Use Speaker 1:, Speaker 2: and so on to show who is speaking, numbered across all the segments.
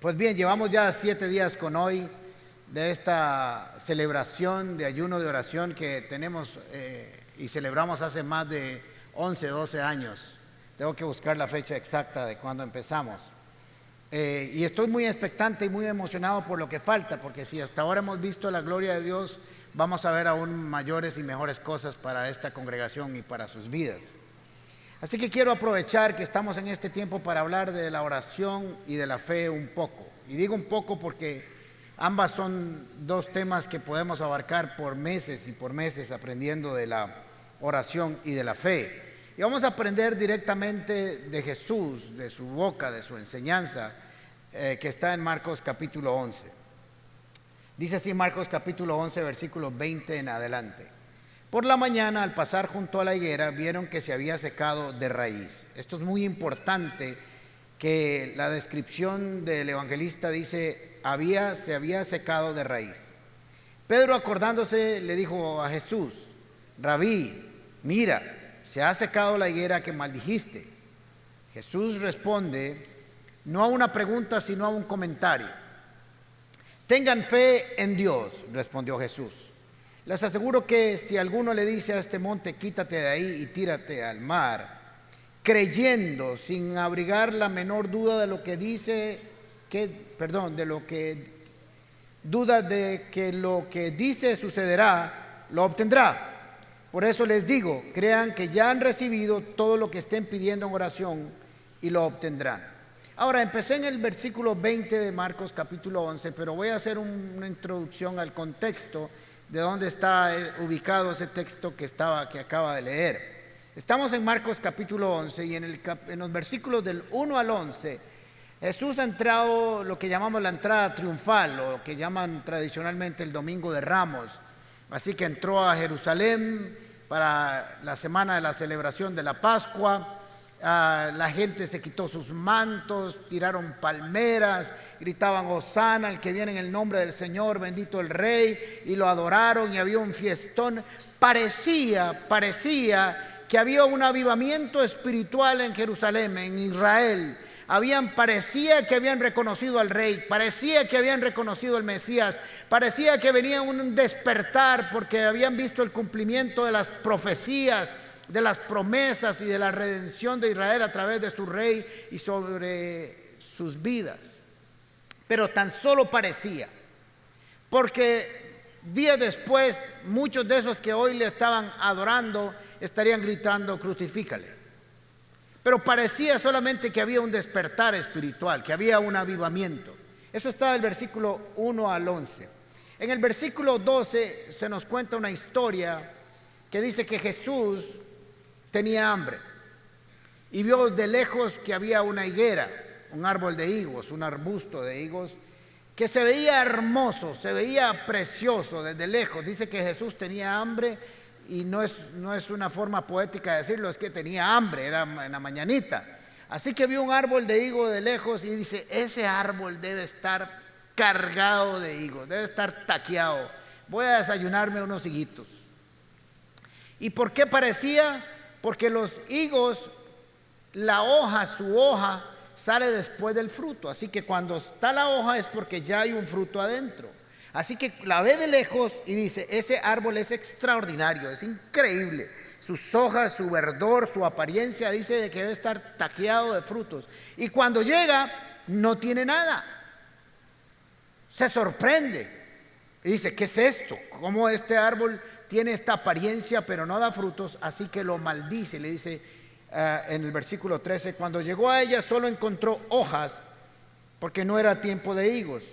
Speaker 1: Pues bien, llevamos ya 7 días con hoy de esta celebración de ayuno de oración que tenemos y celebramos hace más de 11, 12 años. Tengo que buscar la fecha exacta de cuando empezamos. Y estoy muy expectante y muy emocionado por lo que falta, porque si hasta ahora hemos visto la gloria de Dios, vamos a ver aún mayores y mejores cosas para esta congregación y para sus vidas. Así que quiero aprovechar que estamos en este tiempo para hablar de la oración y de la fe un poco. Y digo un poco porque ambas son dos temas que podemos abarcar por meses y por meses aprendiendo de la oración y de la fe. Y vamos a aprender directamente de Jesús, de su boca, de su enseñanza, que está en Marcos capítulo 11. Dice así Marcos capítulo 11, versículo 20 en adelante. Por la mañana, al pasar junto a la higuera, vieron que se había secado de raíz. Esto es muy importante, que la descripción del evangelista dice, se había secado de raíz. Pedro, acordándose, le dijo a Jesús: Rabí, mira, se ha secado la higuera que maldijiste. Jesús responde, no a una pregunta, sino a un comentario. Tengan fe en Dios, respondió Jesús. Les aseguro que si alguno le dice a este monte, quítate de ahí y tírate al mar, creyendo sin abrigar la menor duda de lo que dice, duda de que lo que dice sucederá, lo obtendrá. Por eso les digo, crean que ya han recibido todo lo que estén pidiendo en oración y lo obtendrán. Ahora, empecé en el versículo 20 de Marcos capítulo 11, pero voy a hacer una introducción al contexto de dónde está ubicado ese texto que acaba de leer. Estamos en Marcos capítulo 11 y en los versículos del 1 al 11, Jesús ha entrado lo que llamamos la entrada triunfal, o lo que llaman tradicionalmente el Domingo de Ramos. Así que entró a Jerusalén para la semana de la celebración de la Pascua. La gente se quitó sus mantos, tiraron palmeras, gritaban Hosana, el que viene en el nombre del Señor, bendito el Rey, y lo adoraron y había un fiestón. Parecía que había un avivamiento espiritual en Jerusalén, en Israel. Parecía que habían reconocido al Rey, parecía que habían reconocido al Mesías, parecía que venía un despertar porque habían visto el cumplimiento de las profecías, de las promesas y de la redención de Israel a través de su Rey y sobre sus vidas. Pero tan solo parecía, porque días después muchos de esos que hoy le estaban adorando estarían gritando crucifícale. Pero parecía solamente que había un despertar espiritual, que había un avivamiento. Eso está del versículo 1 al 11. En el versículo 12 se nos cuenta una historia que dice que Jesús tenía hambre y vio de lejos que había una higuera, un árbol de higos, un arbusto de higos que se veía hermoso, se veía precioso desde lejos. Dice que Jesús tenía hambre y no es una forma poética de decirlo, es que tenía hambre, era en la mañanita. Así que vio un árbol de higo de lejos y dice, ese árbol debe estar cargado de higos, debe estar taqueado. Voy a desayunarme unos higuitos. ¿Y por qué parecía? Porque los higos, su hoja sale después del fruto. Así que cuando está la hoja es porque ya hay un fruto adentro. Así que la ve de lejos y dice, ese árbol es extraordinario, es increíble. Sus hojas, su verdor, su apariencia, dice de que debe estar taqueado de frutos. Y cuando llega, no tiene nada. Se sorprende. Y dice, ¿qué es esto? ¿Cómo este árbol tiene esta apariencia pero no da frutos? Así que lo maldice. Le dice en el versículo 13, cuando llegó a ella solo encontró hojas porque no era tiempo de higos.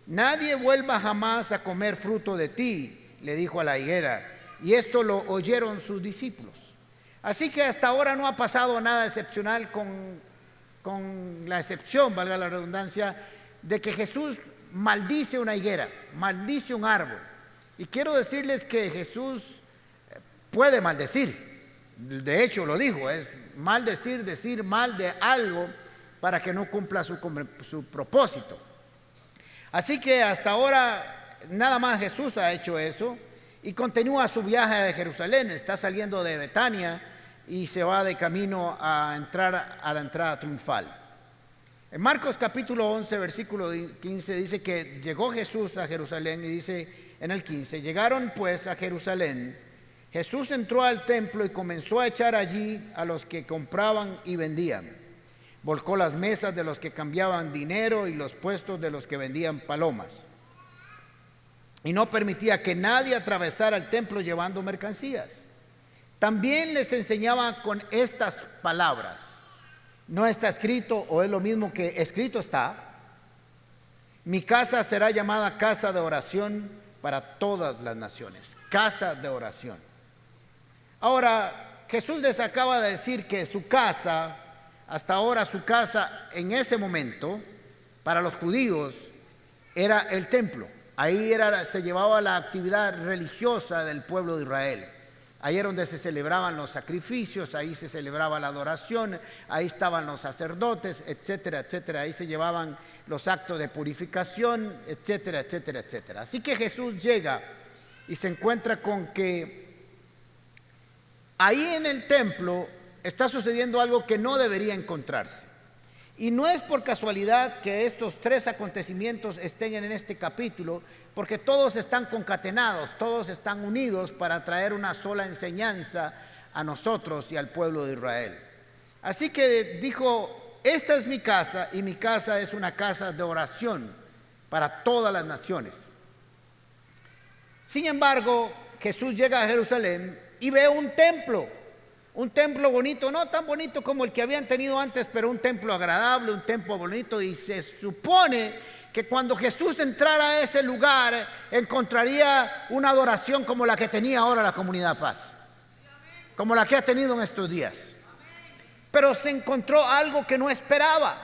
Speaker 1: Nadie vuelva jamás a comer fruto de ti, le dijo a la higuera. Y esto lo oyeron sus discípulos. Así que hasta ahora no ha pasado nada excepcional, con la excepción, valga la redundancia, de que Jesús maldice una higuera, maldice un árbol. Y quiero decirles que Jesús puede maldecir. De hecho lo dijo, es maldecir, decir mal de algo para que no cumpla su propósito. Así que hasta ahora nada más Jesús ha hecho eso y continúa su viaje de Jerusalén. Está saliendo de Betania y se va de camino a entrar a la entrada triunfal. En Marcos capítulo 11, versículo 15 dice que llegó Jesús a Jerusalén y dice en el 15, llegaron pues a Jerusalén. Jesús entró al templo y comenzó a echar allí a los que compraban y vendían. Volcó las mesas de los que cambiaban dinero y los puestos de los que vendían palomas. Y no permitía que nadie atravesara el templo llevando mercancías. También les enseñaba con estas palabras. No está escrito, o es lo mismo que escrito está: mi casa será llamada casa de oración para todas las naciones. Casa de oración. Ahora, Jesús les acaba de decir que su casa, hasta ahora su casa en ese momento, para los judíos, era el templo. Ahí se llevaba la actividad religiosa del pueblo de Israel. Ahí era donde se celebraban los sacrificios, ahí se celebraba la adoración, ahí estaban los sacerdotes, etcétera, etcétera. Ahí se llevaban los actos de purificación, etcétera, etcétera, etcétera. Así que Jesús llega y se encuentra con que ahí en el templo está sucediendo algo que no debería encontrarse. Y no es por casualidad que estos tres acontecimientos estén en este capítulo, porque todos están concatenados, todos están unidos para traer una sola enseñanza a nosotros y al pueblo de Israel. Así que dijo, esta es mi casa y mi casa es una casa de oración para todas las naciones. Sin embargo, Jesús llega a Jerusalén y ve un templo bonito, no tan bonito como el que habían tenido antes, pero un templo agradable, un templo bonito. Y se supone que cuando Jesús entrara a ese lugar encontraría una adoración como la que tenía ahora la Comunidad Paz, como la que ha tenido en estos días. Pero se encontró algo que no esperaba.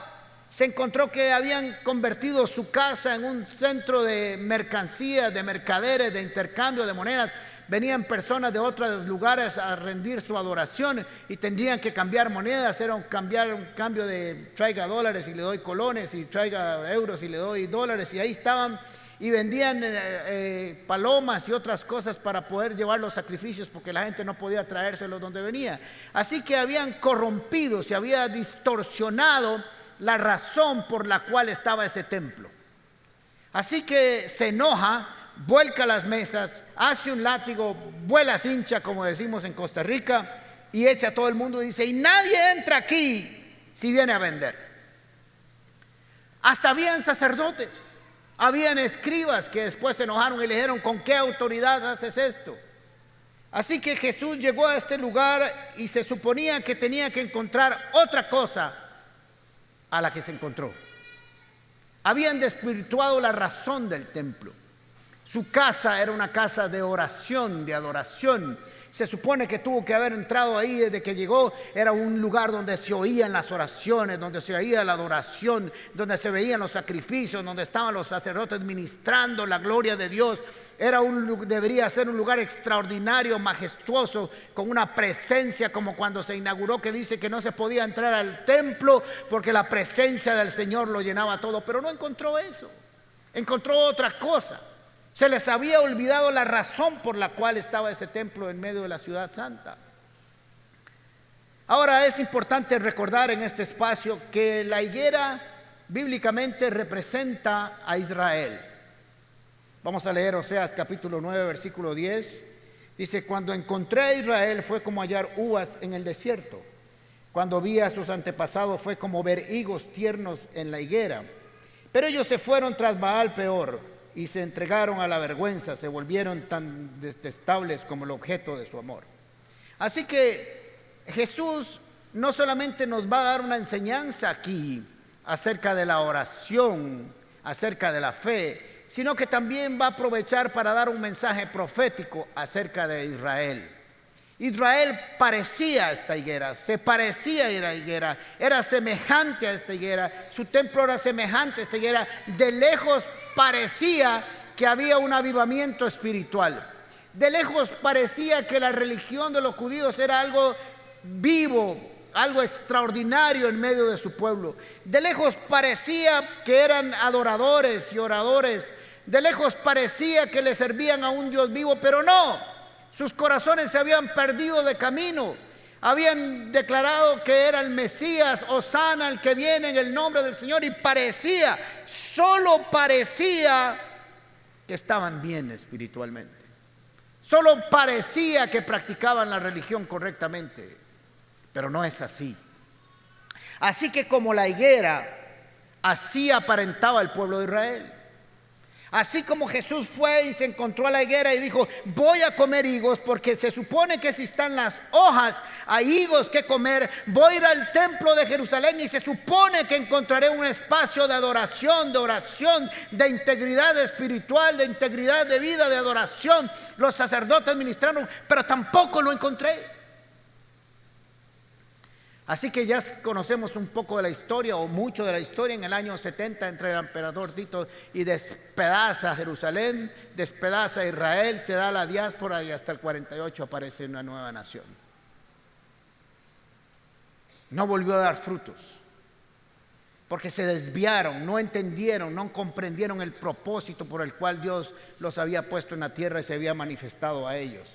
Speaker 1: Se encontró que habían convertido su casa en un centro de mercancías, de mercaderes, de intercambio de monedas. Venían personas de otros lugares a rendir su adoración y tendrían que cambiar monedas. Era un cambio de traiga dólares y le doy colones, y traiga euros y le doy dólares. Y ahí estaban y vendían palomas y otras cosas para poder llevar los sacrificios, porque la gente no podía traérselos donde venía. Así que habían corrompido, se había distorsionado la razón por la cual estaba ese templo. Así que se enoja, vuelca las mesas, hace un látigo, vuela cincha, como decimos en Costa Rica, y echa a todo el mundo y dice, y nadie entra aquí si viene a vender. Hasta habían sacerdotes, habían escribas que después se enojaron y le dijeron, ¿con qué autoridad haces esto? Así que Jesús llegó a este lugar y se suponía que tenía que encontrar otra cosa a la que se encontró. Habían desvirtuado la razón del templo. Su casa era una casa de oración, de adoración. Se supone que tuvo que haber entrado ahí desde que llegó. Era un lugar donde se oían las oraciones, donde se oía la adoración, donde se veían los sacrificios, donde estaban los sacerdotes ministrando la gloria de Dios. Debería ser un lugar extraordinario, majestuoso, con una presencia como cuando se inauguró, que dice que no se podía entrar al templo porque la presencia del Señor lo llenaba todo. Pero no encontró eso, encontró otra cosa. Se les había olvidado la razón por la cual estaba ese templo en medio de la ciudad santa. Ahora es importante recordar en este espacio que la higuera bíblicamente representa a Israel. Vamos a leer Oseas capítulo 9, versículo 10. Dice, cuando encontré a Israel fue como hallar uvas en el desierto. Cuando vi a sus antepasados fue como ver higos tiernos en la higuera. Pero ellos se fueron tras Baal peor y se entregaron a la vergüenza, se volvieron tan detestables como el objeto de su amor. Así que Jesús no solamente nos va a dar una enseñanza aquí acerca de la oración, acerca de la fe, sino que también va a aprovechar para dar un mensaje profético acerca de Israel. Israel parecía a esta higuera, se parecía a la higuera, era semejante a esta higuera, su templo era semejante a esta higuera. De lejos parecía que había un avivamiento espiritual. De lejos parecía que la religión de los judíos era algo vivo, algo extraordinario en medio de su pueblo. De lejos parecía que eran adoradores y oradores. De lejos parecía que le servían a un Dios vivo, pero no. Sus corazones se habían perdido de camino. Habían declarado que era el Mesías, Hosana, el que viene en el nombre del Señor, y parecía, solo parecía que estaban bien espiritualmente. Solo parecía que practicaban la religión correctamente, pero no es así. Así que como la higuera, así aparentaba el pueblo de Israel. Así como Jesús fue y se encontró a la higuera y dijo: voy a comer higos, porque se supone que si están las hojas hay higos que comer. Voy a ir al templo de Jerusalén y se supone que encontraré un espacio de adoración, de oración, de integridad espiritual, de integridad de vida, de adoración. Los sacerdotes ministraron, pero tampoco lo encontré. Así que ya conocemos un poco de la historia, o mucho de la historia. En el año 70 entra el emperador Tito y despedaza Jerusalén, despedaza Israel, se da la diáspora y hasta el 48 aparece una nueva nación. No volvió a dar frutos, porque se desviaron, no entendieron, no comprendieron el propósito por el cual Dios los había puesto en la tierra y se había manifestado a ellos.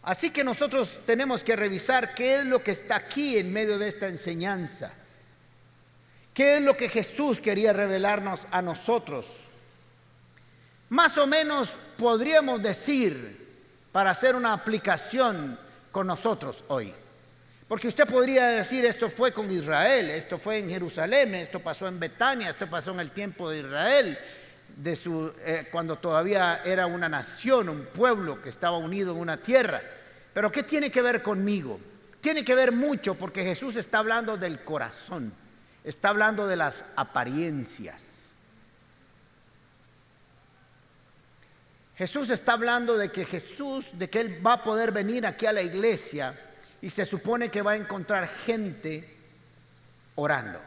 Speaker 1: Así que nosotros tenemos que revisar qué es lo que está aquí en medio de esta enseñanza. ¿Qué es lo que Jesús quería revelarnos a nosotros? Más o menos podríamos decir, para hacer una aplicación con nosotros hoy. Porque usted podría decir: esto fue con Israel, esto fue en Jerusalén, esto pasó en Betania, esto pasó en el tiempo de Israel, cuando todavía era una nación, un pueblo que estaba unido en una tierra. Pero ¿qué tiene que ver conmigo? Tiene que ver mucho, porque Jesús está hablando del corazón, está hablando de las apariencias. Jesús está hablando de que Él va a poder venir aquí a la iglesia y se supone que va a encontrar gente orando,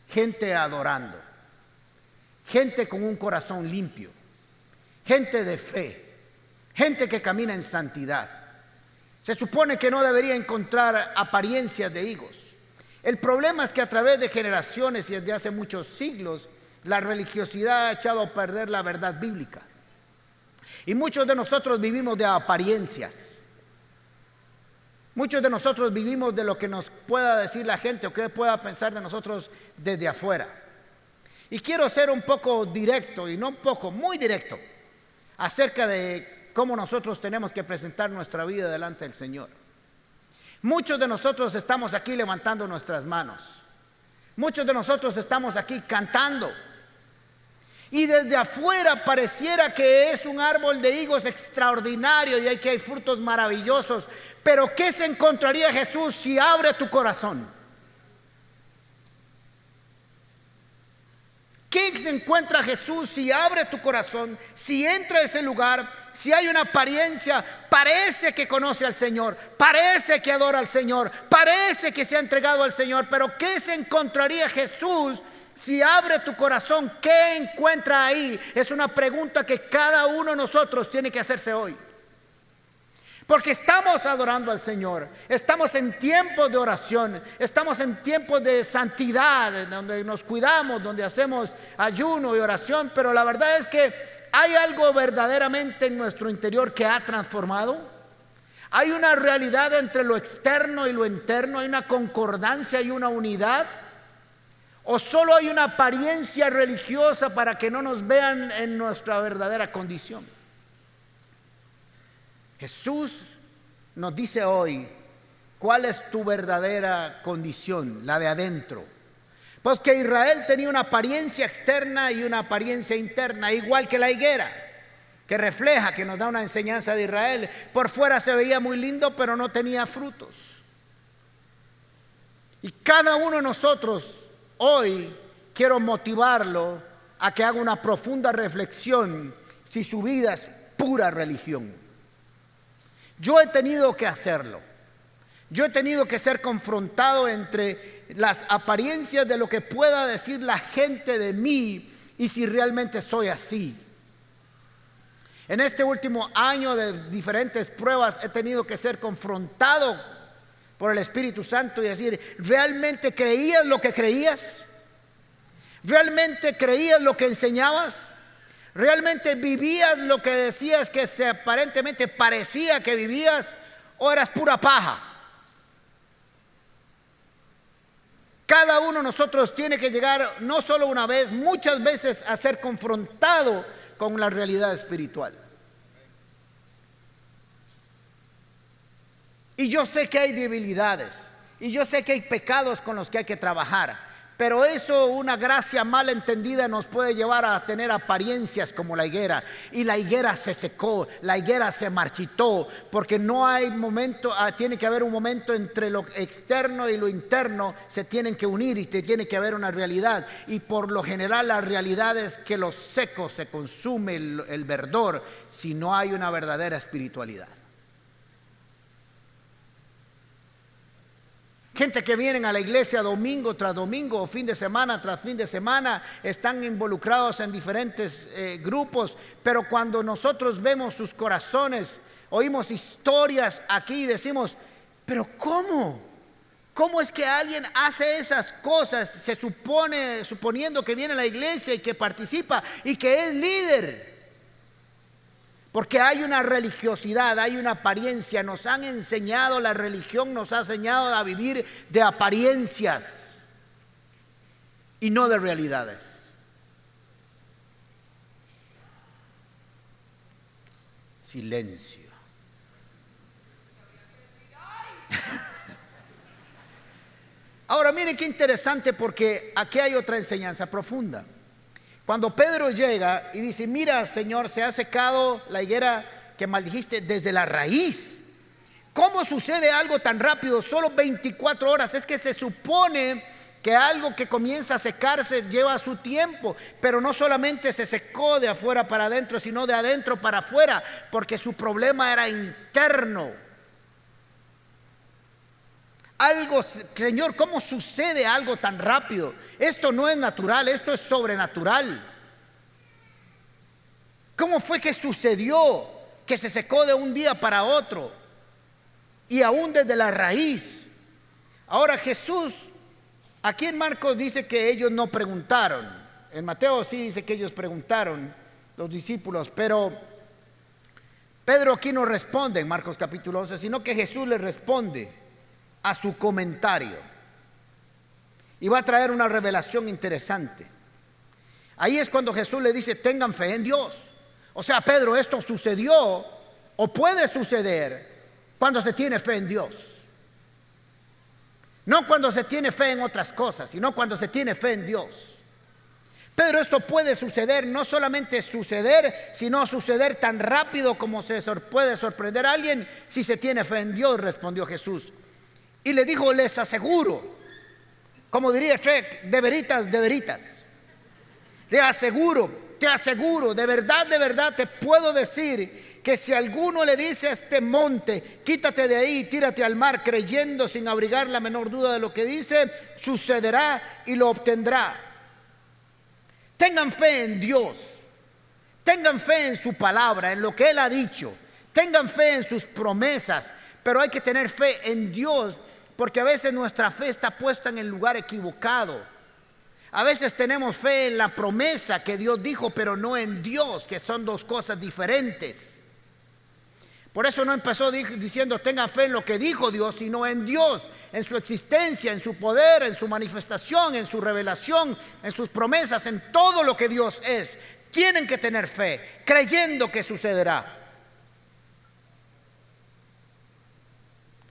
Speaker 1: gente adorando, gente con un corazón limpio, gente de fe, gente que camina en santidad. Se supone que no debería encontrar apariencias de higos. El problema es que a través de generaciones y desde hace muchos siglos, la religiosidad ha echado a perder la verdad bíblica. Y muchos de nosotros vivimos de apariencias. Muchos de nosotros vivimos de lo que nos pueda decir la gente o que pueda pensar de nosotros desde afuera. Y quiero ser un poco directo, y no un poco, muy directo, acerca de cómo nosotros tenemos que presentar nuestra vida delante del Señor. Muchos de nosotros estamos aquí levantando nuestras manos. Muchos de nosotros estamos aquí cantando. Y desde afuera pareciera que es un árbol de higos extraordinario y que hay frutos maravillosos. Pero ¿qué se encontraría Jesús si abre tu corazón? ¿Qué se encuentra Jesús si abre tu corazón? Si entra a ese lugar, si hay una apariencia, parece que conoce al Señor, parece que adora al Señor, parece que se ha entregado al Señor. Pero ¿qué se encontraría Jesús si abre tu corazón? ¿Qué encuentra ahí? Es una pregunta que cada uno de nosotros tiene que hacerse hoy. Porque estamos adorando al Señor, estamos en tiempos de oración, estamos en tiempos de santidad, donde nos cuidamos, donde hacemos ayuno y oración. Pero la verdad es que hay algo verdaderamente en nuestro interior que ha transformado. Hay una realidad entre lo externo y lo interno, hay una concordancia y una unidad. ¿O solo hay una apariencia religiosa para que no nos vean en nuestra verdadera condición? Jesús nos dice hoy cuál es tu verdadera condición, la de adentro. Pues que Israel tenía una apariencia externa y una apariencia interna, igual que la higuera, que refleja, que nos da una enseñanza de Israel. Por fuera se veía muy lindo, pero no tenía frutos. Y cada uno de nosotros hoy quiero motivarlo a que haga una profunda reflexión si su vida es pura religión. Yo he tenido que hacerlo. Yo he tenido que ser confrontado entre las apariencias de lo que pueda decir la gente de mí y si realmente soy así. En este último año de diferentes pruebas he tenido que ser confrontado por el Espíritu Santo y decir: ¿realmente creías lo que creías? ¿Realmente creías lo que enseñabas? ¿Realmente vivías lo que decías que aparentemente parecía que vivías? o eras pura paja. Cada uno de nosotros tiene que llegar, no solo una vez, muchas veces, a ser confrontado con la realidad espiritual. Y yo sé que hay debilidades, y yo sé que hay pecados con los que hay que trabajar, pero eso, una gracia mal entendida, nos puede llevar a tener apariencias como la higuera. Y la higuera se secó, la higuera se marchitó, porque no hay momento, tiene que haber un momento entre lo externo y lo interno, se tienen que unir y tiene que haber una realidad. Y por lo general la realidad es que lo seco se consume el verdor si no hay una verdadera espiritualidad. Gente que vienen a la iglesia domingo tras domingo o fin de semana tras fin de semana, están involucrados en diferentes grupos, pero cuando nosotros vemos sus corazones, oímos historias aquí y decimos, pero ¿cómo? ¿Cómo es que alguien hace esas cosas? Se supone, suponiendo que viene a la iglesia y que participa y que es líder. Porque hay una religiosidad, hay una apariencia. Nos han enseñado, la religión nos ha enseñado a vivir de apariencias y no de realidades. Silencio. Ahora miren qué interesante, porque aquí hay otra enseñanza profunda. Cuando Pedro llega y dice, mira, Señor, se ha secado la higuera que maldijiste desde la raíz. ¿Cómo sucede algo tan rápido? Solo 24 horas. Es que se supone que algo que comienza a secarse lleva su tiempo, pero no solamente se secó de afuera para adentro, sino de adentro para afuera, porque su problema era interno. Algo, Señor, ¿cómo sucede algo tan rápido? Esto no es natural, esto es sobrenatural. ¿Cómo fue que sucedió que se secó de un día para otro? Y aún desde la raíz. Ahora Jesús, aquí en Marcos dice que ellos no preguntaron. En Mateo sí dice que ellos preguntaron, los discípulos, pero Pedro aquí no responde en Marcos capítulo 11, sino que Jesús le responde a su comentario. Y va a traer una revelación interesante. Ahí es cuando Jesús le dice, tengan fe en Dios. O sea, Pedro, esto sucedió o puede suceder cuando se tiene fe en Dios. No cuando se tiene fe en otras cosas, sino cuando se tiene fe en Dios. Pedro, esto puede suceder, no solamente suceder, sino suceder tan rápido como se puede sorprender a alguien si se tiene fe en Dios, respondió Jesús. Y le dijo, les aseguro, como diría Shrek, de veritas, te aseguro, de verdad te puedo decir que si alguno le dice a este monte, quítate de ahí y tírate al mar, creyendo sin abrigar la menor duda de lo que dice, sucederá y lo obtendrá. Tengan fe en Dios, tengan fe en su palabra, en lo que Él ha dicho, tengan fe en sus promesas, pero hay que tener fe en Dios, porque a veces nuestra fe está puesta en el lugar equivocado. A veces tenemos fe en la promesa que Dios dijo, pero no en Dios, que son dos cosas diferentes. Por eso no empezó diciendo tengan fe en lo que dijo Dios, sino en Dios, en su existencia, en su poder, en su manifestación, en su revelación, en sus promesas, en todo lo que Dios es. Tienen que tener fe, creyendo que sucederá.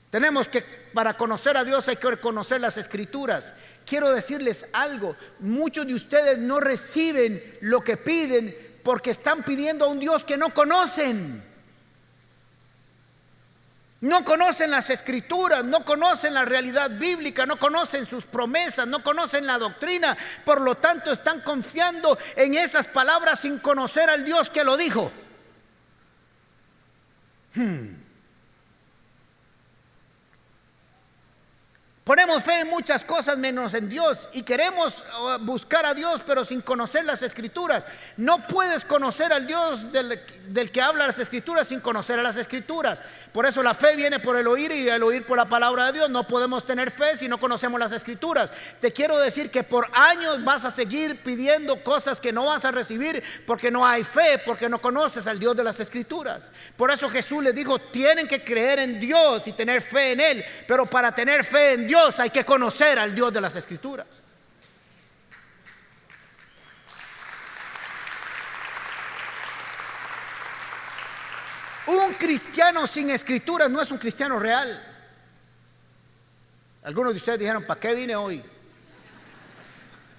Speaker 1: Tenemos que, para conocer a Dios hay que conocer las Escrituras. Quiero decirles algo, muchos de ustedes no reciben lo que piden porque están pidiendo a un Dios que no conocen. No conocen las Escrituras, no conocen la realidad bíblica, no conocen sus promesas, no conocen la doctrina. Por lo tanto, están confiando en esas palabras sin conocer al Dios que lo dijo. Ponemos tenemos fe en muchas cosas menos en Dios, y queremos buscar a Dios pero sin conocer las Escrituras. No puedes conocer al Dios del que habla las Escrituras sin conocer a las Escrituras. Por eso la fe viene por el oír, y el oír por la palabra de Dios. No podemos tener fe si no conocemos las Escrituras. Te quiero decir que por años vas a seguir pidiendo cosas que no vas a recibir porque no hay fe, porque no conoces al Dios de las Escrituras. Por eso Jesús les dijo: tienen que creer en Dios y tener fe en Él. Pero para tener fe en Dios hay que conocer al Dios de las Escrituras. Un cristiano sin Escrituras no es un cristiano real. Algunos de ustedes dijeron: ¿para qué vine hoy?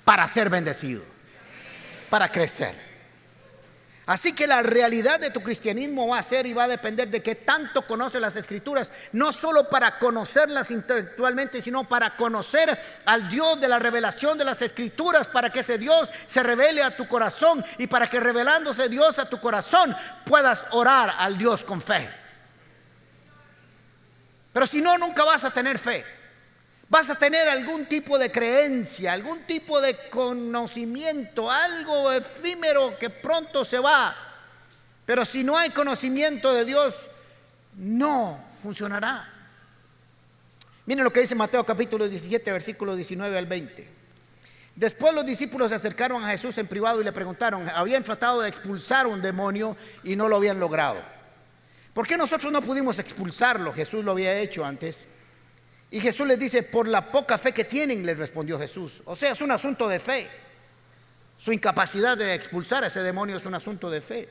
Speaker 1: Para ser bendecido, para crecer. Así que la realidad de tu cristianismo va a ser y va a depender de qué tanto conoces las Escrituras. No solo para conocerlas intelectualmente, sino para conocer al Dios de la revelación de las Escrituras, para que ese Dios se revele a tu corazón, y para que revelándose Dios a tu corazón puedas orar al Dios con fe. Pero si no, nunca vas a tener fe. Vas a tener algún tipo de creencia, algún tipo de conocimiento, algo efímero que pronto se va. Pero si no hay conocimiento de Dios, no funcionará. Miren lo que dice Mateo capítulo 17, versículos 19 al 20. Después los discípulos se acercaron a Jesús en privado y le preguntaron: habían tratado de expulsar un demonio y no lo habían logrado. ¿Por qué nosotros no pudimos expulsarlo? Jesús lo había hecho antes. Y Jesús les dice: por la poca fe que tienen, les respondió Jesús. O sea, es un asunto de fe. Su incapacidad de expulsar a ese demonio es un asunto de fe.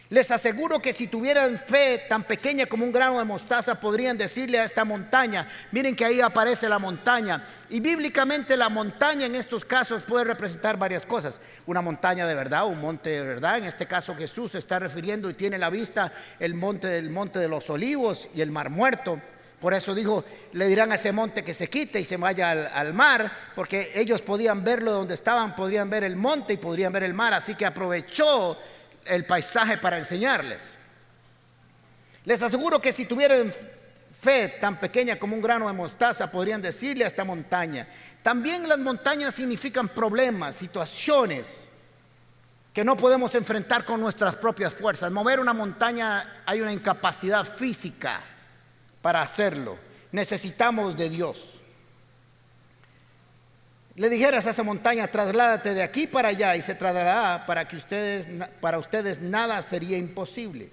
Speaker 1: Les aseguro que si tuvieran fe tan pequeña como un grano de mostaza, podrían decirle a esta montaña. Miren que ahí aparece la montaña. Y bíblicamente la montaña en estos casos puede representar varias cosas. Una montaña de verdad, un monte de verdad. En este caso Jesús se está refiriendo y tiene a la vista el monte de los Olivos y el Mar Muerto. Por eso dijo: le dirán a ese monte que se quite y se vaya al mar, porque ellos podían verlo donde estaban, podrían ver el monte y podrían ver el mar. Así que aprovechó el paisaje para enseñarles. Les aseguro que si tuvieran fe tan pequeña como un grano de mostaza, podrían decirle a esta montaña. También las montañas significan problemas, situaciones que no podemos enfrentar con nuestras propias fuerzas. Mover una montaña, hay una incapacidad física para hacerlo. Necesitamos de Dios. Le dijeras a esa montaña: trasládate de aquí para allá, y se trasladará. Para ustedes nada sería imposible.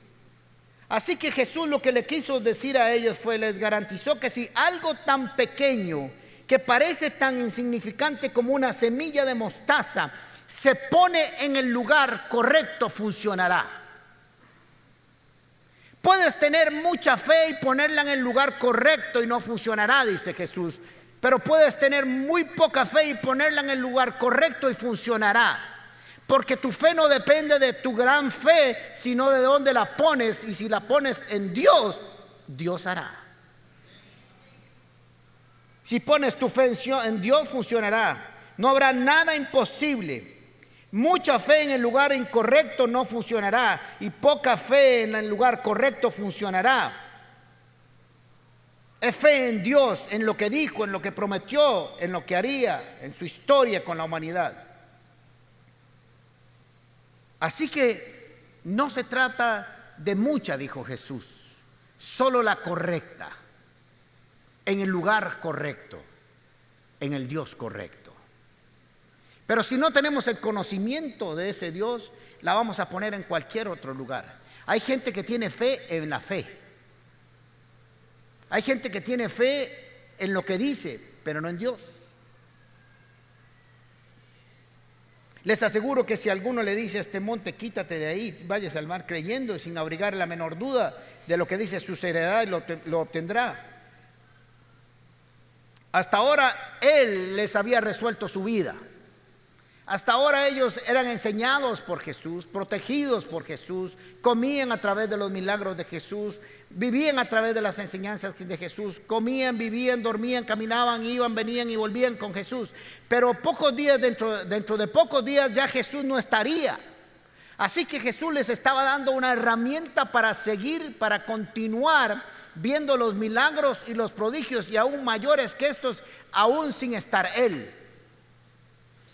Speaker 1: Así que Jesús lo que le quiso decir a ellos fue: les garantizó que si algo tan pequeño, que parece tan insignificante como una semilla de mostaza, se pone en el lugar correcto, funcionará. Puedes tener mucha fe y ponerla en el lugar correcto y no funcionará, dice Jesús. Pero puedes tener muy poca fe y ponerla en el lugar correcto y funcionará. Porque tu fe no depende de tu gran fe, sino de dónde la pones. Y si la pones en Dios, Dios hará. Si pones tu fe en Dios, funcionará. No habrá nada imposible. Mucha fe en el lugar incorrecto no funcionará, y poca fe en el lugar correcto funcionará. Es fe en Dios, en lo que dijo, en lo que prometió, en lo que haría, en su historia con la humanidad. Así que no se trata de mucha, dijo Jesús, solo la correcta, en el lugar correcto, en el Dios correcto. Pero si no tenemos el conocimiento de ese Dios, la vamos a poner en cualquier otro lugar. Hay gente que tiene fe en la fe. Hay gente que tiene fe en lo que dice, pero no en Dios. Les aseguro que si alguno le dice a este monte: quítate de ahí, váyase al mar, creyendo y sin abrigar la menor duda de lo que dice, sucederá y lo obtendrá. Hasta ahora Él les había resuelto su vida. Hasta ahora ellos eran enseñados por Jesús, protegidos por Jesús, comían a través de los milagros de Jesús, vivían a través de las enseñanzas de Jesús, comían, vivían, dormían, caminaban, iban, venían y volvían con Jesús. Pero pocos días, dentro de pocos días ya Jesús no estaría. Así que Jesús les estaba dando una herramienta para seguir, para continuar viendo los milagros y los prodigios y aún mayores que estos, aún sin estar Él.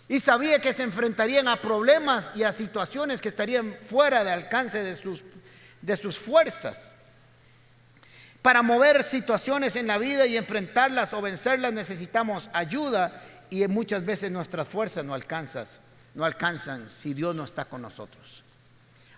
Speaker 1: Y sabía que se enfrentarían a problemas y a situaciones que estarían fuera de alcance de sus fuerzas. Para mover situaciones en la vida y enfrentarlas o vencerlas necesitamos ayuda, y muchas veces nuestras fuerzas no alcanzan si Dios no está con nosotros.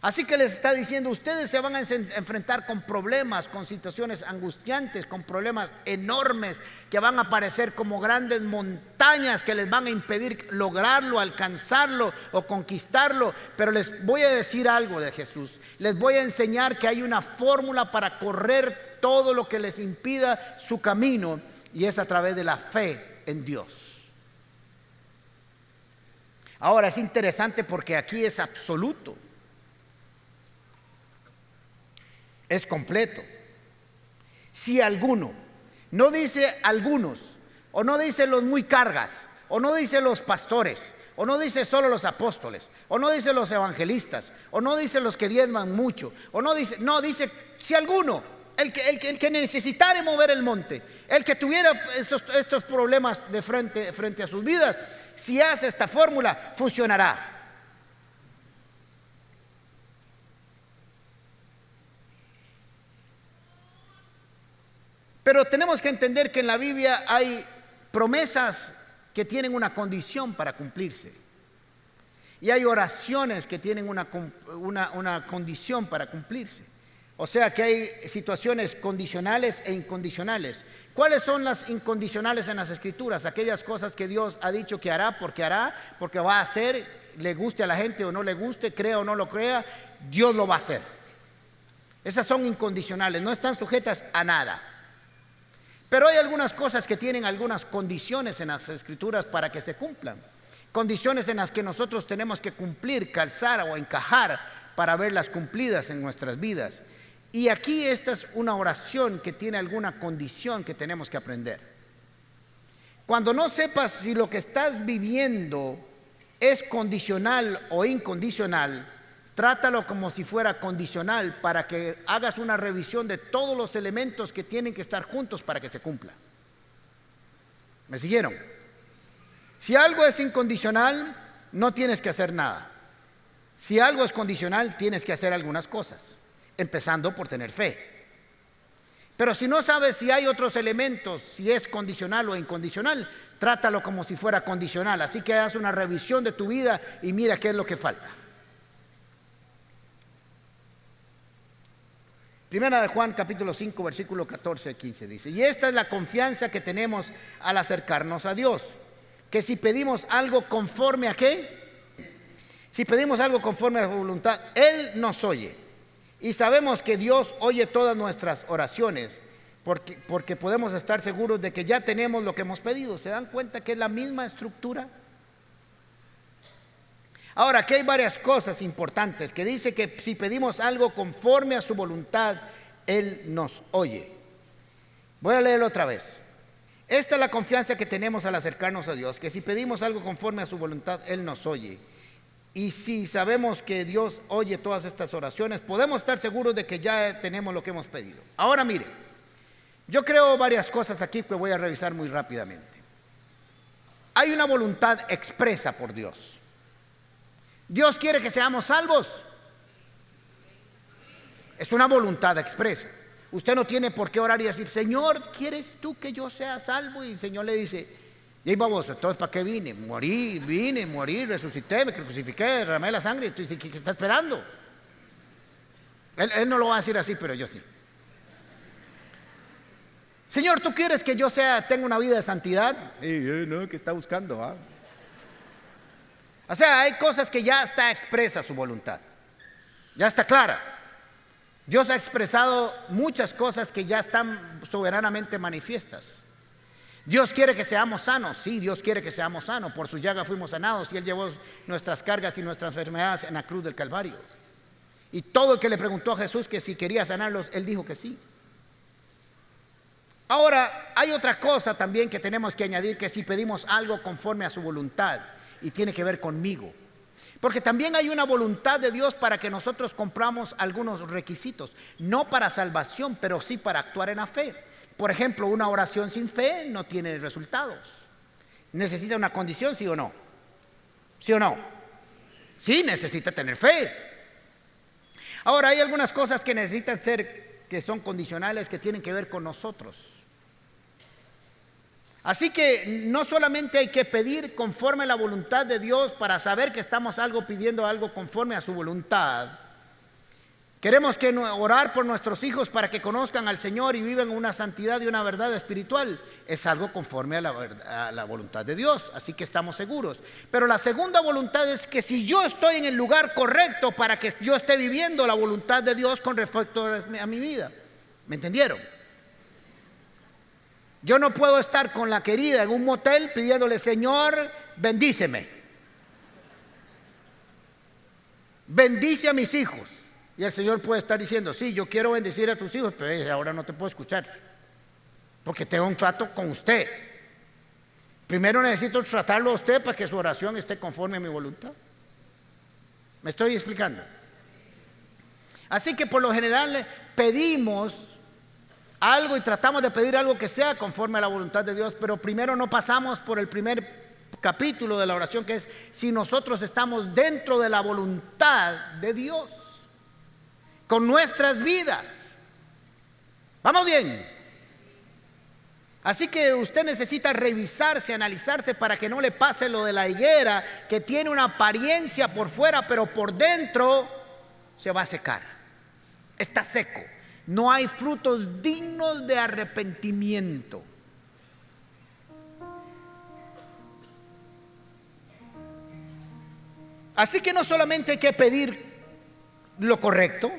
Speaker 1: Así que les está diciendo, ustedes se van a enfrentar con problemas, con situaciones angustiantes, con problemas enormes que van a aparecer como grandes montañas que les van a impedir lograrlo, alcanzarlo o conquistarlo. Pero les voy a decir algo de Jesús. Les voy a enseñar que hay una fórmula para correr todo lo que les impida su camino, y es a través de la fe en Dios. Ahora es interesante porque aquí es absoluto. Es completo. Si alguno, no dice algunos, o no dice los muy cargas, o no dice los pastores, o no dice solo los apóstoles, o no dice los evangelistas, o no dice los que diezman mucho, o no dice si alguno, el que necesitara mover el monte, el que tuviera estos problemas de frente a sus vidas, si hace esta fórmula, funcionará. Pero tenemos que entender que en la Biblia hay promesas que tienen una condición para cumplirse. Y hay oraciones que tienen una condición para cumplirse. O sea que hay situaciones condicionales e incondicionales. ¿Cuáles son las incondicionales en las Escrituras? Aquellas cosas que Dios ha dicho que hará, porque va a hacer, le guste a la gente o no le guste, crea o no lo crea, Dios lo va a hacer. Esas son incondicionales, no están sujetas a nada. Pero hay algunas cosas que tienen algunas condiciones en las Escrituras para que se cumplan. Condiciones en las que nosotros tenemos que cumplir, calzar o encajar para verlas cumplidas en nuestras vidas. Y aquí esta es una oración que tiene alguna condición que tenemos que aprender. Cuando no sepas si lo que estás viviendo es condicional o incondicional, trátalo como si fuera condicional para que hagas una revisión de todos los elementos que tienen que estar juntos para que se cumpla. ¿Me siguieron? Si algo es incondicional, no tienes que hacer nada. Si algo es condicional, tienes que hacer algunas cosas, empezando por tener fe. Pero si no sabes si hay otros elementos, si es condicional o incondicional, trátalo como si fuera condicional. Así que haz una revisión de tu vida y mira qué es lo que falta. Primera de Juan capítulo 5 versículo 14 y 15 dice: y esta es la confianza que tenemos al acercarnos a Dios, que si pedimos algo conforme a ¿qué? Si pedimos algo conforme a su voluntad, Él nos oye. Y sabemos que Dios oye todas nuestras oraciones, porque podemos estar seguros de que ya tenemos lo que hemos pedido. ¿Se dan cuenta que es la misma estructura? Ahora, aquí hay varias cosas importantes que dice que si pedimos algo conforme a su voluntad, Él nos oye. Voy a leerlo otra vez. Esta es la confianza que tenemos al acercarnos a Dios, que si pedimos algo conforme a su voluntad, Él nos oye. Y si sabemos que Dios oye todas estas oraciones, podemos estar seguros de que ya tenemos lo que hemos pedido. Ahora mire, yo creo varias cosas aquí que voy a revisar muy rápidamente. Hay una voluntad expresa por Dios. Dios quiere que seamos salvos. Es una voluntad expresa. Usted no tiene por qué orar y decir: Señor, ¿quieres tú que yo sea salvo? Y el Señor le dice: y baboso, entonces ¿para qué vine? Morí, resucité, me crucifiqué, derramé la sangre. ¿Qué está esperando? Él no lo va a decir así, pero yo sí. Señor, ¿tú quieres que yo tenga una vida de santidad? No, ¿qué está buscando? O sea, hay cosas que ya está expresa su voluntad, ya está clara. Dios ha expresado muchas cosas que ya están soberanamente manifiestas. Dios quiere que seamos sanos. Sí, Dios quiere que seamos sanos. Por su llaga fuimos sanados y Él llevó nuestras cargas y nuestras enfermedades en la cruz del Calvario. Y todo el que le preguntó a Jesús que si quería sanarlos, Él dijo que sí. Ahora, hay otra cosa también que tenemos que añadir, que si pedimos algo conforme a su voluntad, y tiene que ver conmigo. Porque también hay una voluntad de Dios para que nosotros cumplamos algunos requisitos, no para salvación, pero sí para actuar en la fe. Por ejemplo, una oración sin fe no tiene resultados. ¿Necesita una condición, sí o no? ¿Sí o no? Sí, necesita tener fe. Ahora, hay algunas cosas que necesitan ser, que son condicionales, que tienen que ver con nosotros. Así que no solamente hay que pedir conforme a la voluntad de Dios para saber que estamos pidiendo algo conforme a su voluntad. Queremos orar por nuestros hijos para que conozcan al Señor y vivan una santidad y una verdad espiritual. Es algo conforme a la voluntad de Dios, así que estamos seguros. Pero la segunda voluntad es que si yo estoy en el lugar correcto para que yo esté viviendo la voluntad de Dios con respecto a mi vida. ¿Me entendieron? Yo no puedo estar con la querida en un motel pidiéndole: Señor, bendíceme, bendice a mis hijos. Y el Señor puede estar diciendo: sí, yo quiero bendecir a tus hijos, pero ahora no te puedo escuchar porque tengo un trato con usted. Primero necesito tratarlo a usted para que su oración esté conforme a mi voluntad. ¿Me estoy explicando? Así que por lo general pedimos algo y tratamos de pedir algo que sea conforme a la voluntad de Dios, pero primero no pasamos por el primer capítulo de la oración, que es si nosotros estamos dentro de la voluntad de Dios con nuestras vidas. ¿Vamos bien? Así que usted necesita revisarse, analizarse para que no le pase lo de la higuera, que tiene una apariencia por fuera, pero por dentro se va a secar. Está seco. No hay frutos dignos de arrepentimiento. Así que no solamente hay que pedir lo correcto,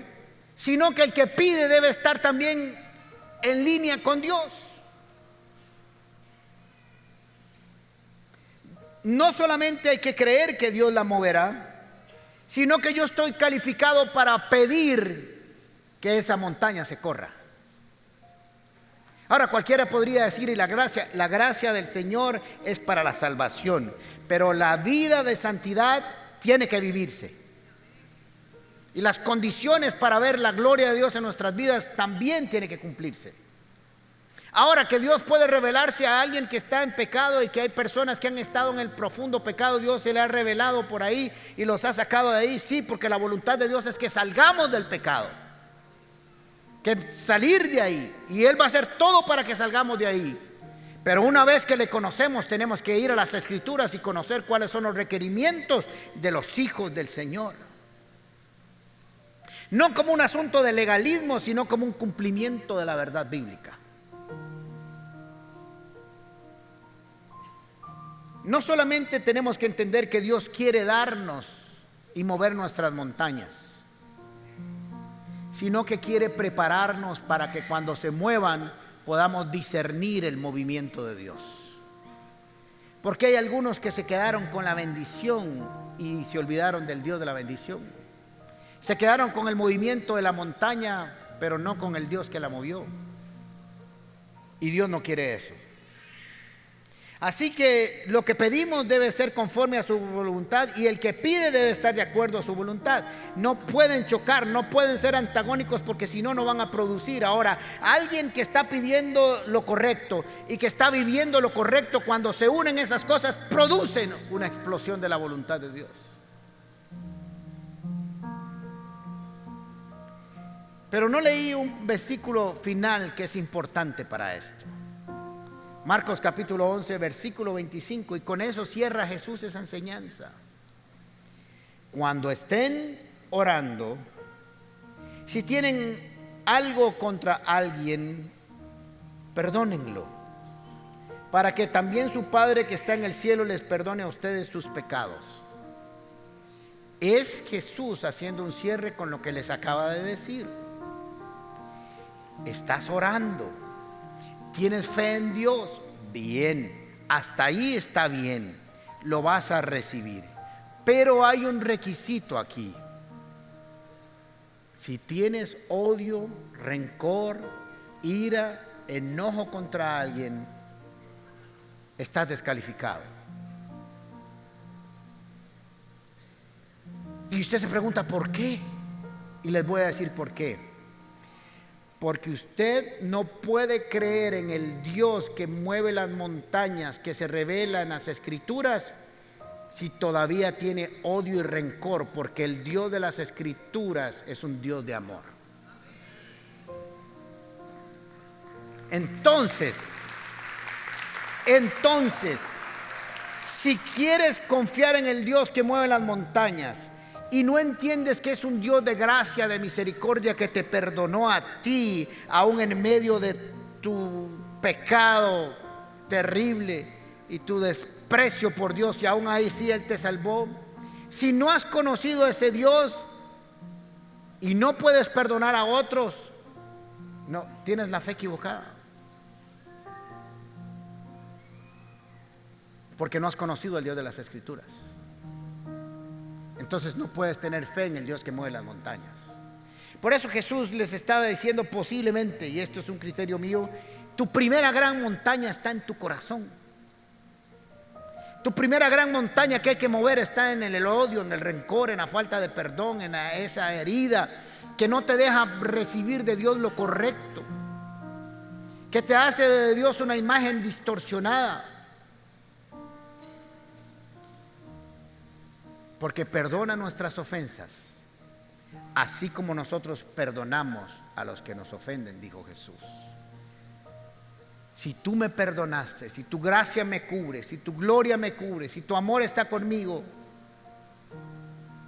Speaker 1: sino que el que pide debe estar también en línea con Dios. No solamente hay que creer que Dios la moverá, sino que yo estoy calificado para pedir que esa montaña se corra. Ahora cualquiera podría decir: y la gracia del Señor es para la salvación, pero la vida de santidad tiene que vivirse. Y las condiciones para ver la gloria de Dios en nuestras vidas también tienen que cumplirse. Ahora, que Dios puede revelarse a alguien que está en pecado, y que hay personas que han estado en el profundo pecado, Dios se le ha revelado por ahí y los ha sacado de ahí, sí, porque la voluntad de Dios es que salgamos del pecado, que salir de ahí, y Él va a hacer todo para que salgamos de ahí. Pero una vez que le conocemos, tenemos que ir a las Escrituras y conocer cuáles son los requerimientos de los hijos del Señor. No como un asunto de legalismo, sino como un cumplimiento de la verdad bíblica. No solamente tenemos que entender que Dios quiere darnos y mover nuestras montañas, sino que quiere prepararnos para que cuando se muevan podamos discernir el movimiento de Dios. Porque hay algunos que se quedaron con la bendición y se olvidaron del Dios de la bendición. Se quedaron con el movimiento de la montaña, pero no con el Dios que la movió. Y Dios no quiere eso. Así que lo que pedimos debe ser conforme a su voluntad, y el que pide debe estar de acuerdo a su voluntad. No pueden chocar, no pueden ser antagónicos, porque si no, no van a producir. Ahora, alguien que está pidiendo lo correcto y que está viviendo lo correcto, cuando se unen esas cosas, producen una explosión de la voluntad de Dios. Pero no leí un versículo final que es importante para esto. Marcos capítulo 11, versículo 25, y con eso cierra Jesús esa enseñanza. Cuando estén orando, si tienen algo contra alguien, perdónenlo, para que también su Padre que está en el cielo les perdone a ustedes sus pecados. Es Jesús haciendo un cierre con lo que les acaba de decir. Estás orando, tienes fe en Dios, bien, hasta ahí está bien, lo vas a recibir. Pero hay un requisito aquí. Si tienes odio, rencor, ira, enojo contra alguien, estás descalificado. Y usted se pregunta ¿por qué? Y les voy a decir por qué. Porque usted no puede creer en el Dios que mueve las montañas, que se revela en las Escrituras, si todavía tiene odio y rencor, porque el Dios de las Escrituras es un Dios de amor. Entonces, si quieres confiar en el Dios que mueve las montañas y no entiendes que es un Dios de gracia, de misericordia, que te perdonó a ti, aún en medio de tu pecado terrible y tu desprecio por Dios, y aún ahí sí Él te salvó. Si no has conocido a ese Dios y no puedes perdonar a otros, no, tienes la fe equivocada. Porque no has conocido al Dios de las Escrituras. Entonces no puedes tener fe en el Dios que mueve las montañas. Por eso Jesús les está diciendo posiblemente, y esto es un criterio mío, tu primera gran montaña está en tu corazón. Tu primera gran montaña que hay que mover está en el odio, en el rencor, en la falta de perdón, en esa herida que no te deja recibir de Dios lo correcto, que te hace de Dios una imagen distorsionada. Porque perdona nuestras ofensas, así como nosotros perdonamos a los que nos ofenden, dijo Jesús. Si tú me perdonaste, si tu gracia me cubre, si tu gloria me cubre, si tu amor está conmigo,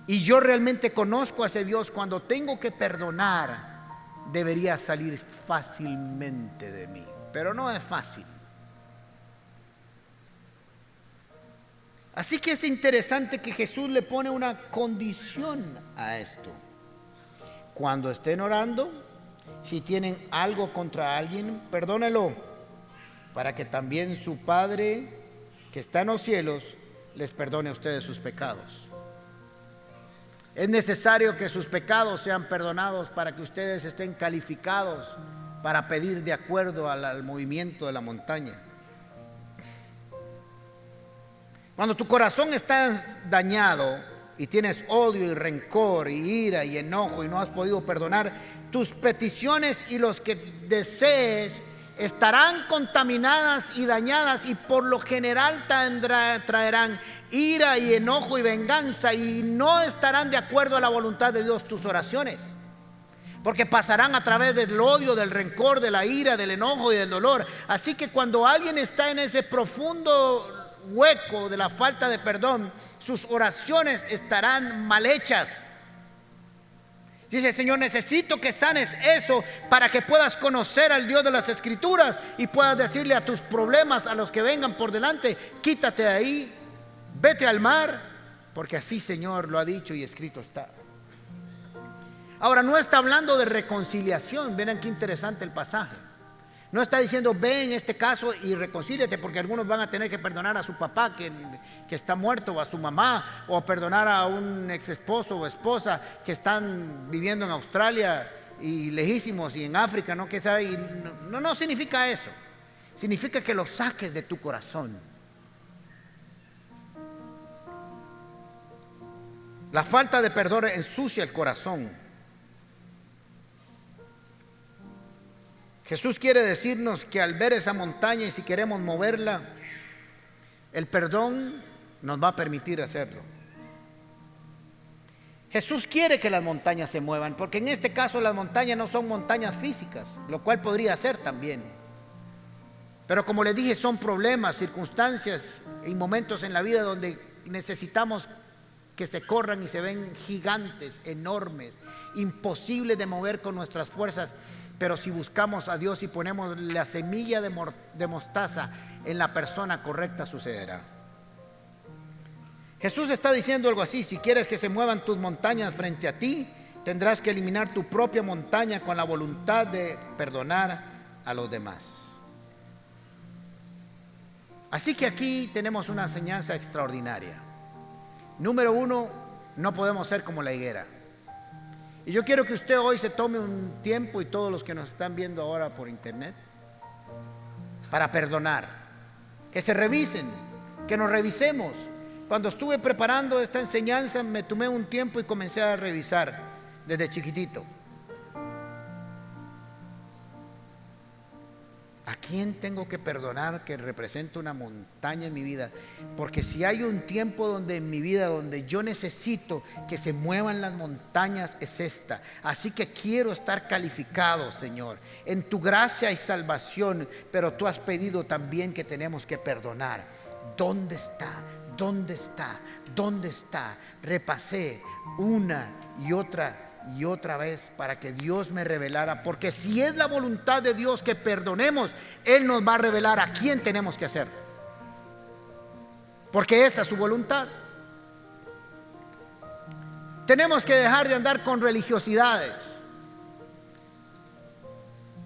Speaker 1: y yo realmente conozco a ese Dios, cuando tengo que perdonar, debería salir fácilmente de mí. Pero no es fácil. Así que es interesante que Jesús le pone una condición a esto. Cuando estén orando, si tienen algo contra alguien, perdónelo, para que también su Padre que está en los cielos les perdone a ustedes sus pecados. Es necesario que sus pecados sean perdonados para que ustedes estén calificados para pedir de acuerdo al movimiento de la montaña. Cuando tu corazón está dañado y tienes odio y rencor y ira y enojo y no has podido perdonar, tus peticiones y los que desees estarán contaminadas y dañadas, y por lo general traerán ira y enojo y venganza, y no estarán de acuerdo a la voluntad de Dios tus oraciones, porque pasarán a través del odio, del rencor, de la ira, del enojo y del dolor. Así que cuando alguien está en ese profundo hueco de la falta de perdón, sus oraciones estarán mal hechas. Dice: Señor, necesito que sanes eso para que puedas conocer al Dios de las Escrituras y puedas decirle a tus problemas, a los que vengan por delante: quítate de ahí, vete al mar, porque así, Señor, lo ha dicho y escrito está. Ahora, no está hablando de reconciliación. Miren qué interesante el pasaje. No está diciendo: ve en este caso y reconcíliate, porque algunos van a tener que perdonar a su papá que está muerto, o a su mamá, o perdonar a un ex esposo o esposa que están viviendo en Australia y lejísimos, y en África, ¿no? ¿Qué sabe? Y no significa eso. Significa que lo saques de tu corazón. La falta de perdón ensucia el corazón. Jesús quiere decirnos que al ver esa montaña, y si queremos moverla, el perdón nos va a permitir hacerlo. Jesús quiere que las montañas se muevan, porque en este caso las montañas no son montañas físicas, lo cual podría ser también. Pero como les dije, son problemas, circunstancias y momentos en la vida donde necesitamos que se corran y se ven gigantes, enormes, imposibles de mover con nuestras fuerzas. Pero si buscamos a Dios y ponemos la semilla de mostaza en la persona correcta, sucederá. Jesús está diciendo algo así: si quieres que se muevan tus montañas frente a ti, tendrás que eliminar tu propia montaña con la voluntad de perdonar a los demás. Así que aquí tenemos una enseñanza extraordinaria. Número uno, no podemos ser como la higuera. Y yo quiero que usted hoy se tome un tiempo, y todos los que nos están viendo ahora por internet, para perdonar. Que se revisen, que nos revisemos. Cuando estuve preparando esta enseñanza, me tomé un tiempo y comencé a revisar desde chiquitito. ¿A quién tengo que perdonar que representa una montaña en mi vida? Porque si hay un tiempo donde en mi vida donde yo necesito que se muevan las montañas, es esta. Así que quiero estar calificado, Señor. En tu gracia hay salvación, pero tú has pedido también que tenemos que perdonar. ¿Dónde está? ¿Dónde está? ¿Dónde está? Repasé una y otra vez para que Dios me revelara, porque si es la voluntad de Dios que perdonemos, Él nos va a revelar a quién tenemos que hacer, porque esa es su voluntad. Tenemos que dejar de andar con religiosidades.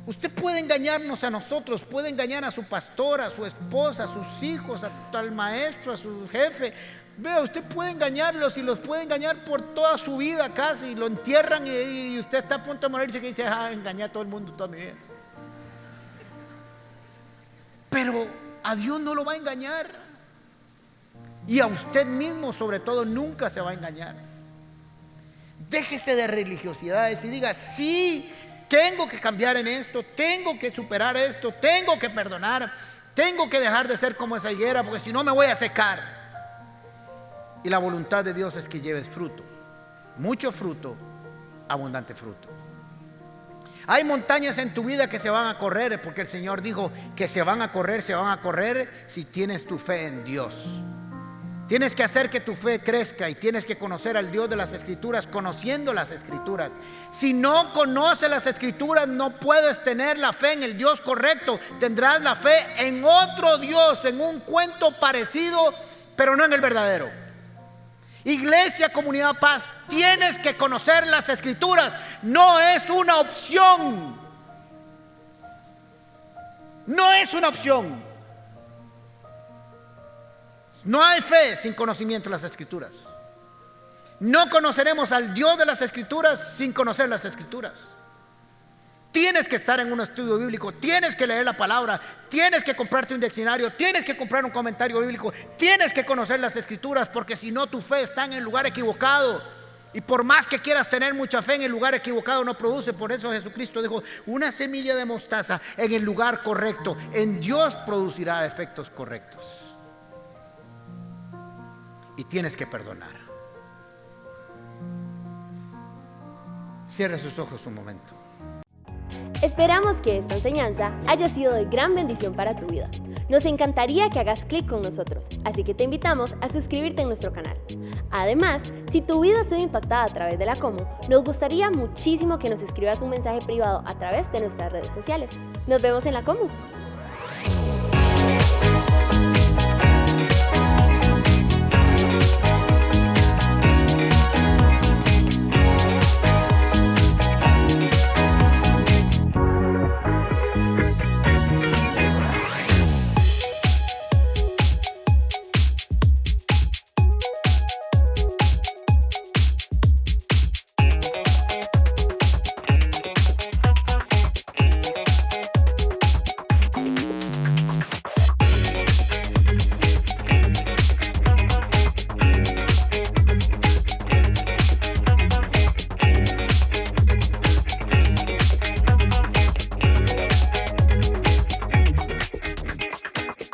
Speaker 1: Usted puede engañarnos a nosotros, puede engañar a su pastor, a su esposa, a sus hijos, al maestro, a su jefe. Vea, usted puede engañarlos y los puede engañar por toda su vida casi. Lo entierran y usted está a punto de morirse y dice, engañé a todo el mundo toda mi vida. Pero a Dios no lo va a engañar. Y a usted mismo sobre todo nunca se va a engañar. Déjese de religiosidades y diga, sí, tengo que cambiar en esto, tengo que superar esto, tengo que perdonar, tengo que dejar de ser como esa higuera, porque si no me voy a secar. Y la voluntad de Dios es que lleves fruto, mucho fruto, abundante fruto. Hay montañas en tu vida que se van a correr, porque el Señor dijo que se van a correr si tienes tu fe en Dios. Tienes que hacer que tu fe crezca y tienes que conocer al Dios de las Escrituras, conociendo las Escrituras. Si no conoces las Escrituras, no puedes tener la fe en el Dios correcto. Tendrás la fe en otro Dios, en un cuento parecido, pero no en el verdadero. Iglesia, Comunidad Paz, tienes que conocer las Escrituras. No es una opción. No es una opción. No hay fe sin conocimiento de las Escrituras. No conoceremos al Dios de las Escrituras sin conocer las Escrituras. Tienes que estar en un estudio bíblico, tienes que leer la palabra, tienes que comprarte un diccionario, tienes que comprar un comentario bíblico, tienes que conocer las Escrituras, porque si no, tu fe está en el lugar equivocado. Y por más que quieras tener mucha fe, en el lugar equivocado no produce. Por eso Jesucristo dijo, una semilla de mostaza en el lugar correcto, en Dios producirá efectos correctos. Y tienes que perdonar. Cierre sus ojos un momento.
Speaker 2: Esperamos que esta enseñanza haya sido de gran bendición para tu vida. Nos encantaría que hagas clic con nosotros, así que te invitamos a suscribirte en nuestro canal. Además, si tu vida ha sido impactada a través de la Comu, nos gustaría muchísimo que nos escribas un mensaje privado a través de nuestras redes sociales. Nos vemos en la Comu.